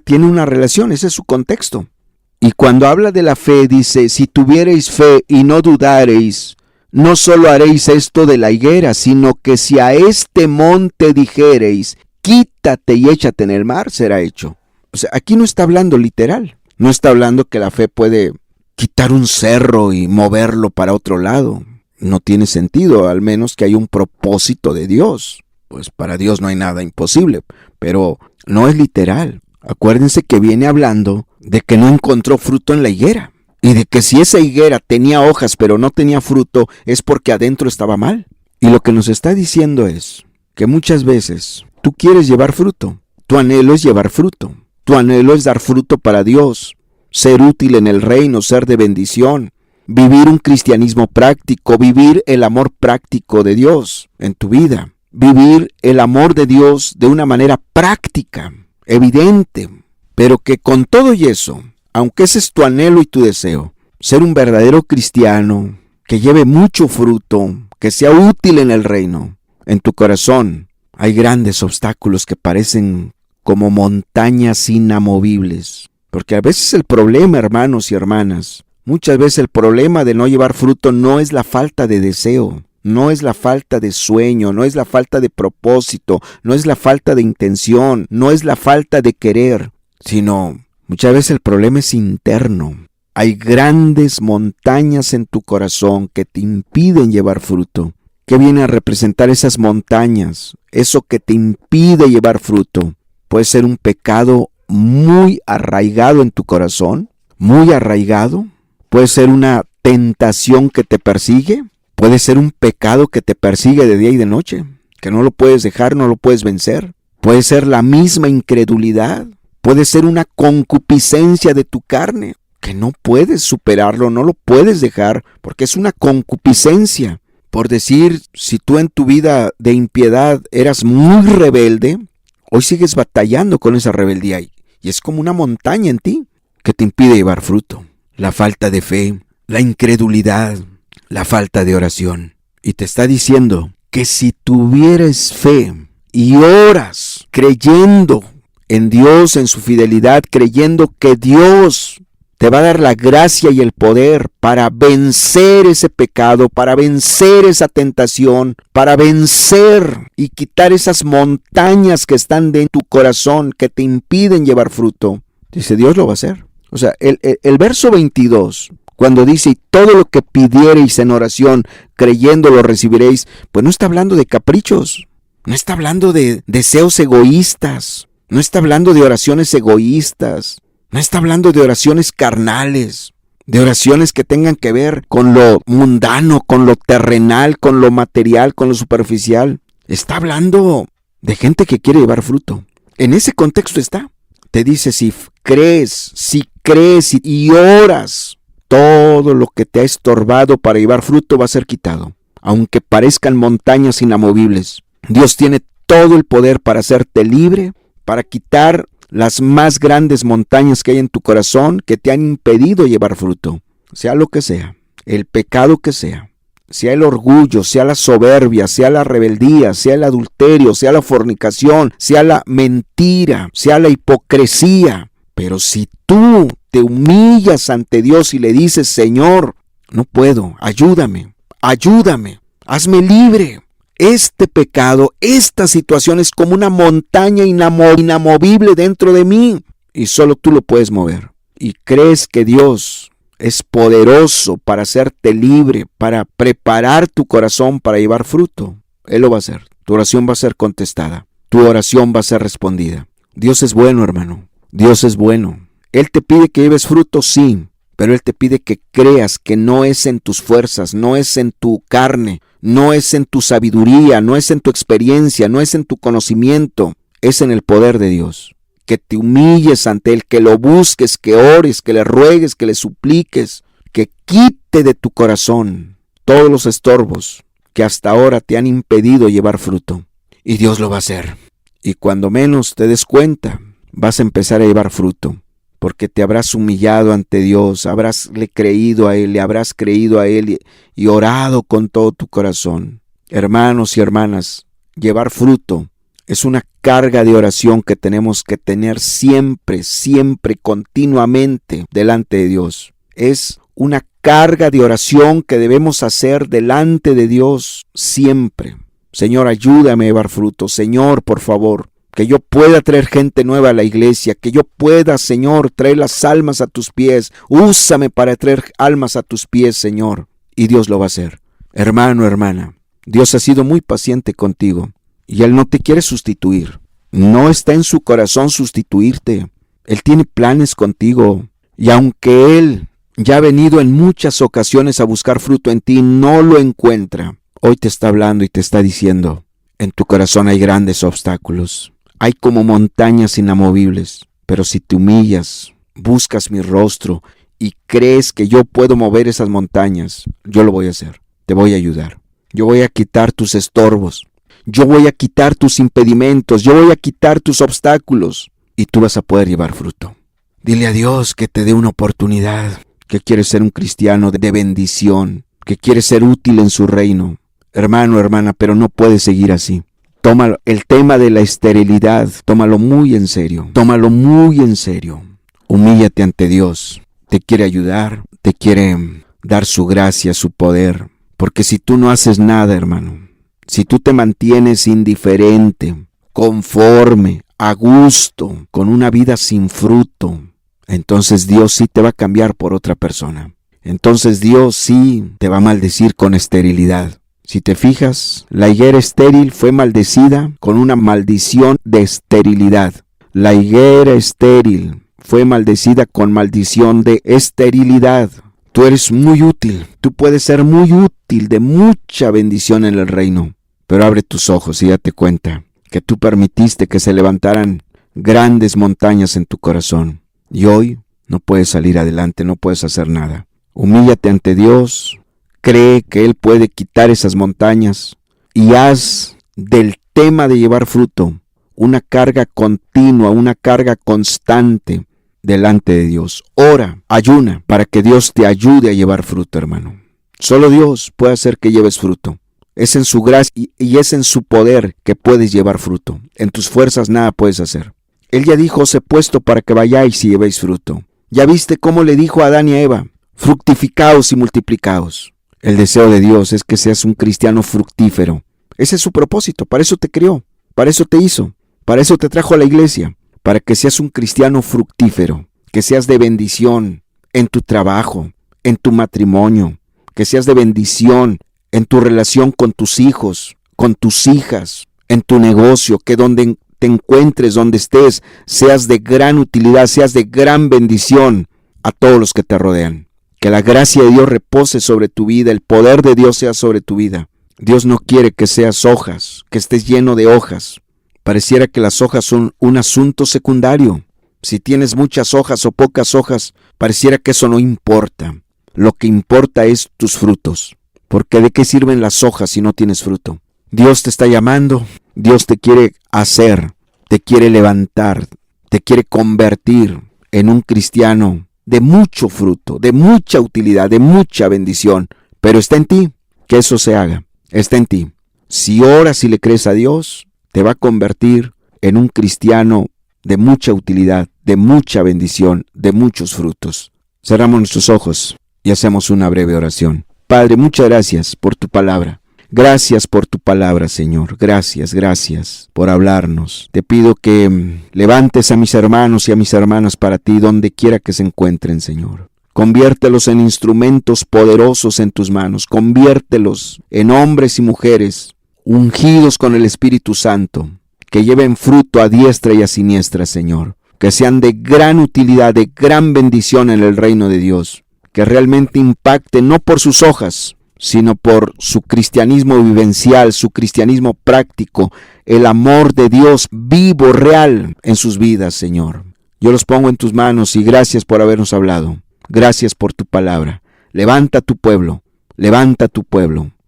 Tiene una relación, ese es su contexto. Y cuando habla de la fe, dice: si tuviereis fe y no dudareis, no solo haréis esto de la higuera, sino que si a este monte dijereis: quítate y échate en el mar, será hecho. O sea, aquí no está hablando literal. No está hablando que la fe puede quitar un cerro y moverlo para otro lado. No tiene sentido, al menos que haya un propósito de Dios. Pues para Dios no hay nada imposible, pero no es literal. Acuérdense que viene hablando de que no encontró fruto en la higuera. Y de que si esa higuera tenía hojas pero no tenía fruto, es porque adentro estaba mal. Y lo que nos está diciendo es que muchas veces tú quieres llevar fruto. Tu anhelo es llevar fruto. Tu anhelo es dar fruto para Dios, ser útil en el reino, ser de bendición, vivir un cristianismo práctico, vivir el amor práctico de Dios en tu vida. vivir el amor de Dios de una manera práctica, evidente, pero que con todo y eso, aunque ese es tu anhelo y tu deseo, ser un verdadero cristiano, que lleve mucho fruto, que sea útil en el reino, en tu corazón hay grandes obstáculos que parecen como montañas inamovibles. Porque a veces el problema, hermanos y hermanas, muchas veces el problema de no llevar fruto no es la falta de deseo, no es la falta de sueño, no es la falta de propósito, no es la falta de intención, no es la falta de querer, sino muchas veces el problema es interno. Hay grandes montañas en tu corazón que te impiden llevar fruto. ¿Qué viene a representar esas montañas? Eso que te impide llevar fruto. Puede ser un pecado muy arraigado en tu corazón, muy arraigado. Puede ser una tentación que te persigue. Puede ser un pecado que te persigue de día y de noche, que no lo puedes dejar, no lo puedes vencer. Puede ser la misma incredulidad. Puede ser una concupiscencia de tu carne, que no puedes superarlo, no lo puedes dejar, porque es una concupiscencia. Por decir, si tú en tu vida de impiedad eras muy rebelde, hoy sigues batallando con esa rebeldía y es como una montaña en ti que te impide llevar fruto. La falta de fe, la incredulidad, la falta de oración. Y te está diciendo que si tuvieras fe y oras creyendo en Dios, en su fidelidad, creyendo que Dios te va a dar la gracia y el poder para vencer ese pecado, para vencer esa tentación, para vencer y quitar esas montañas que están de tu corazón, que te impiden llevar fruto. Dice, Dios lo va a hacer. O sea, el verso 22, cuando dice, y todo lo que pidiereis en oración, creyendo lo recibiréis, pues no está hablando de caprichos, no está hablando de deseos egoístas, no está hablando de oraciones egoístas. No está hablando de oraciones carnales, de oraciones que tengan que ver con lo mundano, con lo terrenal, con lo material, con lo superficial. Está hablando de gente que quiere llevar fruto. En ese contexto está. Te dice, si crees y oras, todo lo que te ha estorbado para llevar fruto va a ser quitado. Aunque parezcan montañas inamovibles, Dios tiene todo el poder para hacerte libre, para quitar las más grandes montañas que hay en tu corazón que te han impedido llevar fruto, sea lo que sea, el pecado que sea el orgullo, sea la soberbia, sea la rebeldía, sea el adulterio, sea la fornicación, sea la mentira, sea la hipocresía. Pero si tú te humillas ante Dios y le dices, Señor, no puedo, ayúdame, hazme libre. Este pecado, esta situación es como una montaña inamovible dentro de mí y solo tú lo puedes mover. Y crees que Dios es poderoso para hacerte libre, para preparar tu corazón para llevar fruto. Él lo va a hacer. Tu oración va a ser contestada. Tu oración va a ser respondida. Dios es bueno, hermano. Dios es bueno. Él te pide que lleves fruto, sí, pero Él te pide que creas que no es en tus fuerzas, no es en tu carne, no es en tu sabiduría, no es en tu experiencia, no es en tu conocimiento, es en el poder de Dios. Que te humilles ante Él, que lo busques, que ores, que le ruegues, que le supliques, que quite de tu corazón todos los estorbos que hasta ahora te han impedido llevar fruto. Y Dios lo va a hacer. Y cuando menos te des cuenta, vas a empezar a llevar fruto. Porque te habrás humillado ante Dios, habrás creído a Él, le habrás creído a Él y orado con todo tu corazón. Hermanos y hermanas, llevar fruto es una carga de oración que tenemos que tener siempre, continuamente delante de Dios. Es una carga de oración que debemos hacer delante de Dios siempre. Señor, ayúdame a llevar fruto. Señor, por favor, que yo pueda traer gente nueva a la iglesia, que yo pueda, Señor, traer las almas a tus pies. Úsame para traer almas a tus pies, Señor. Y Dios lo va a hacer. Hermano, hermana, Dios ha sido muy paciente contigo y Él no te quiere sustituir. No está en su corazón sustituirte. Él tiene planes contigo. Y aunque Él ya ha venido en muchas ocasiones a buscar fruto en ti, no lo encuentra. Hoy te está hablando y te está diciendo, en tu corazón hay grandes obstáculos. Hay como montañas inamovibles, pero si te humillas, buscas mi rostro y crees que yo puedo mover esas montañas, yo lo voy a hacer. Te voy a ayudar. Yo voy a quitar tus estorbos. Yo voy a quitar tus impedimentos, yo voy a quitar tus obstáculos y tú vas a poder llevar fruto. Dile a Dios que te dé una oportunidad, que quieres ser un cristiano de bendición, que quieres ser útil en su reino. Hermano, hermana, pero no puedes seguir así. Toma el tema de la esterilidad, tómalo muy en serio, tómalo muy en serio. Humíllate ante Dios, te quiere ayudar, te quiere dar su gracia, su poder. Porque si tú no haces nada, hermano, si tú te mantienes indiferente, conforme, a gusto, con una vida sin fruto, entonces Dios sí te va a cambiar por otra persona. Entonces Dios sí te va a maldecir con esterilidad. Si te fijas, la higuera estéril fue maldecida con una maldición de esterilidad. La higuera estéril fue maldecida con maldición de esterilidad. Tú eres muy útil, tú puedes ser muy útil, de mucha bendición en el reino. Pero abre tus ojos y date cuenta que tú permitiste que se levantaran grandes montañas en tu corazón. Y hoy no puedes salir adelante, no puedes hacer nada. Humíllate ante Dios, cree que Él puede quitar esas montañas y haz del tema de llevar fruto una carga continua, una carga constante delante de Dios. Ora, ayuna para que Dios te ayude a llevar fruto, hermano. Solo Dios puede hacer que lleves fruto. Es en su gracia y es en su poder que puedes llevar fruto. En tus fuerzas nada puedes hacer. Él ya dijo, os he puesto para que vayáis y llevéis fruto. Ya viste cómo le dijo a Adán y a Eva, fructificaos y multiplicaos. El deseo de Dios es que seas un cristiano fructífero. Ese es su propósito, para eso te creó, para eso te hizo, para eso te trajo a la iglesia, para que seas un cristiano fructífero, que seas de bendición en tu trabajo, en tu matrimonio, que seas de bendición en tu relación con tus hijos, con tus hijas, en tu negocio, que donde te encuentres, donde estés, seas de gran utilidad, seas de gran bendición a todos los que te rodean. Que la gracia de Dios repose sobre tu vida, el poder de Dios sea sobre tu vida. Dios no quiere que seas hojas, que estés lleno de hojas. Pareciera que las hojas son un asunto secundario. Si tienes muchas hojas o pocas hojas, pareciera que eso no importa. Lo que importa es tus frutos. Porque ¿de qué sirven las hojas si no tienes fruto? Dios te está llamando, Dios te quiere hacer, te quiere levantar, te quiere convertir en un cristiano de mucho fruto, de mucha utilidad, de mucha bendición. Pero está en ti que eso se haga, está en ti. Si oras y le crees a Dios, te va a convertir en un cristiano de mucha utilidad, de mucha bendición, de muchos frutos. Cerramos nuestros ojos y hacemos una breve oración. Padre, muchas gracias por tu palabra. Gracias por tu palabra, Señor. Gracias por hablarnos. Te pido que levantes a mis hermanos y a mis hermanas para ti donde quiera que se encuentren, Señor. Conviértelos en instrumentos poderosos en tus manos. Conviértelos en hombres y mujeres ungidos con el Espíritu Santo, que lleven fruto a diestra y a siniestra, Señor. Que sean de gran utilidad, de gran bendición en el reino de Dios. Que realmente impacte no por sus hojas, sino por su cristianismo vivencial, su cristianismo práctico, el amor de Dios vivo, real en sus vidas, Señor. Yo los pongo en tus manos y gracias por habernos hablado. Gracias por tu palabra. Levanta tu pueblo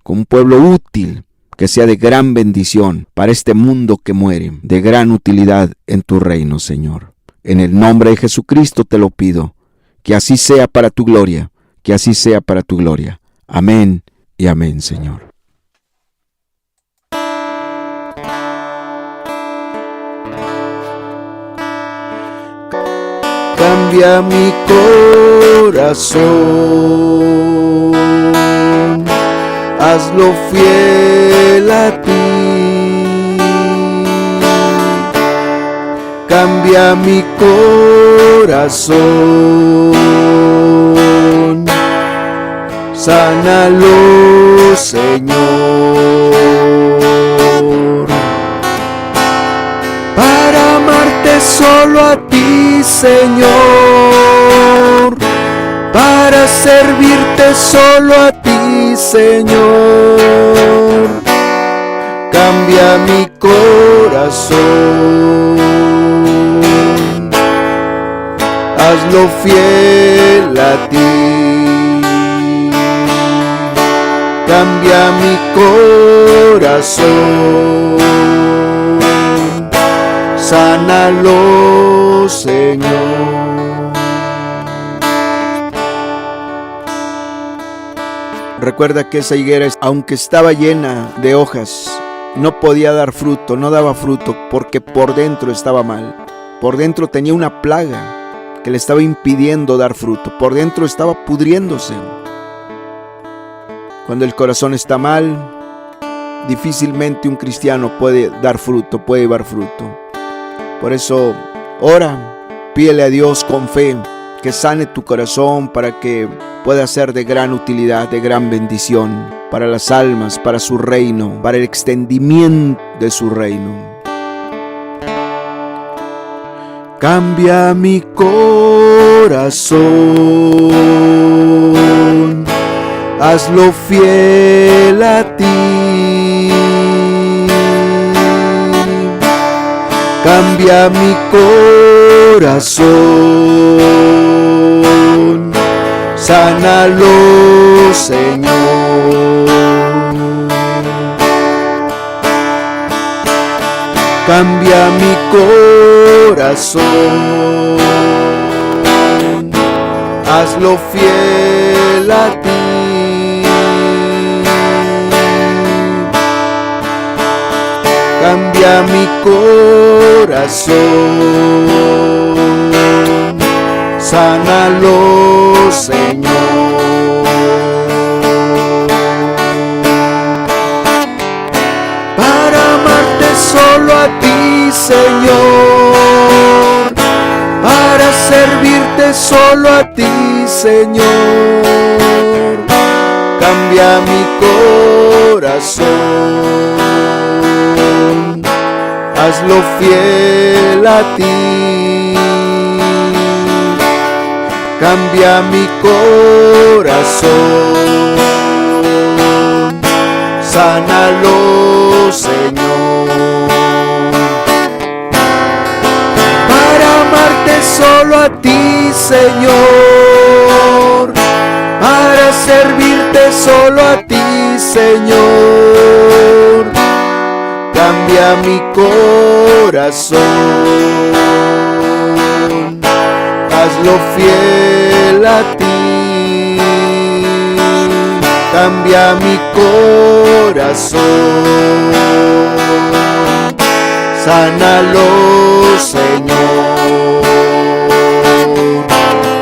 como un pueblo útil, que sea de gran bendición para este mundo que muere, de gran utilidad en tu reino, Señor. En el nombre de Jesucristo te lo pido. Que así sea para tu gloria, que así sea para tu gloria. Amén y amén, Señor. Cambia mi corazón, hazlo fiel a ti. Cambia mi corazón, sánalo, Señor, para amarte solo a ti, Señor, para servirte solo a ti, Señor. Cambia mi corazón, hazlo fiel a ti. cambia mi corazón. Sánalo, Señor. Recuerda que esa higuera, aunque estaba llena de hojas, no podía dar fruto, no daba fruto, porque por dentro estaba mal. Por dentro tenía una plaga que le estaba impidiendo dar fruto. Por dentro estaba pudriéndose. Cuando el corazón está mal, difícilmente un cristiano puede dar fruto, puede llevar fruto. Por eso, ora, pídele a Dios con fe que sane tu corazón para que pueda ser de gran utilidad, de gran bendición para las almas, para su reino, para el extendimiento de su reino. Cambia mi corazón, hazlo fiel a ti. Cambia mi corazón, sánalo, Señor. Cambia mi corazón, hazlo fiel a ti. Cambia mi corazón, sánalo, Señor. Para amarte solo a ti, Señor, para servirte solo a ti, Señor. Cambia mi corazón, hazlo fiel a ti. Cambia mi corazón, sánalo, Señor. Para amarte solo a ti, Señor, para servirte solo a ti, Señor. Cambia mi corazón, hazlo fiel a ti. Cambia mi corazón, sánalo, Señor.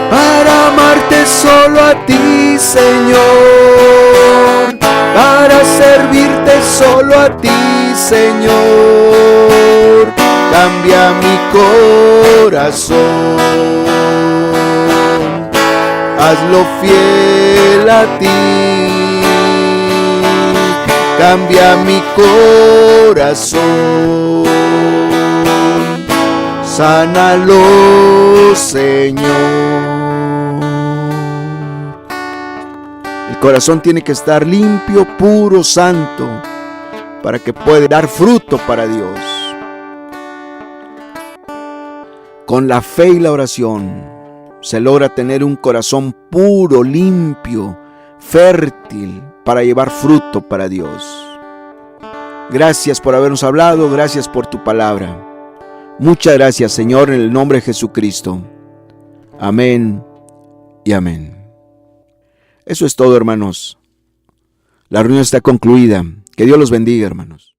Para amarte solo a ti, Señor, para servirte solo a ti, Señor. Cambia mi corazón, hazlo fiel a ti. Cambia mi corazón, sánalo, Señor. El corazón tiene que estar limpio, puro, santo, para que pueda dar fruto para Dios. Con la fe y la oración se logra tener un corazón puro, limpio, fértil, para llevar fruto para Dios. Gracias por habernos hablado, gracias por tu palabra. Muchas gracias, Señor, en el nombre de Jesucristo. Amén y amén. Eso es todo, hermanos. La reunión está concluida. Que Dios los bendiga, hermanos.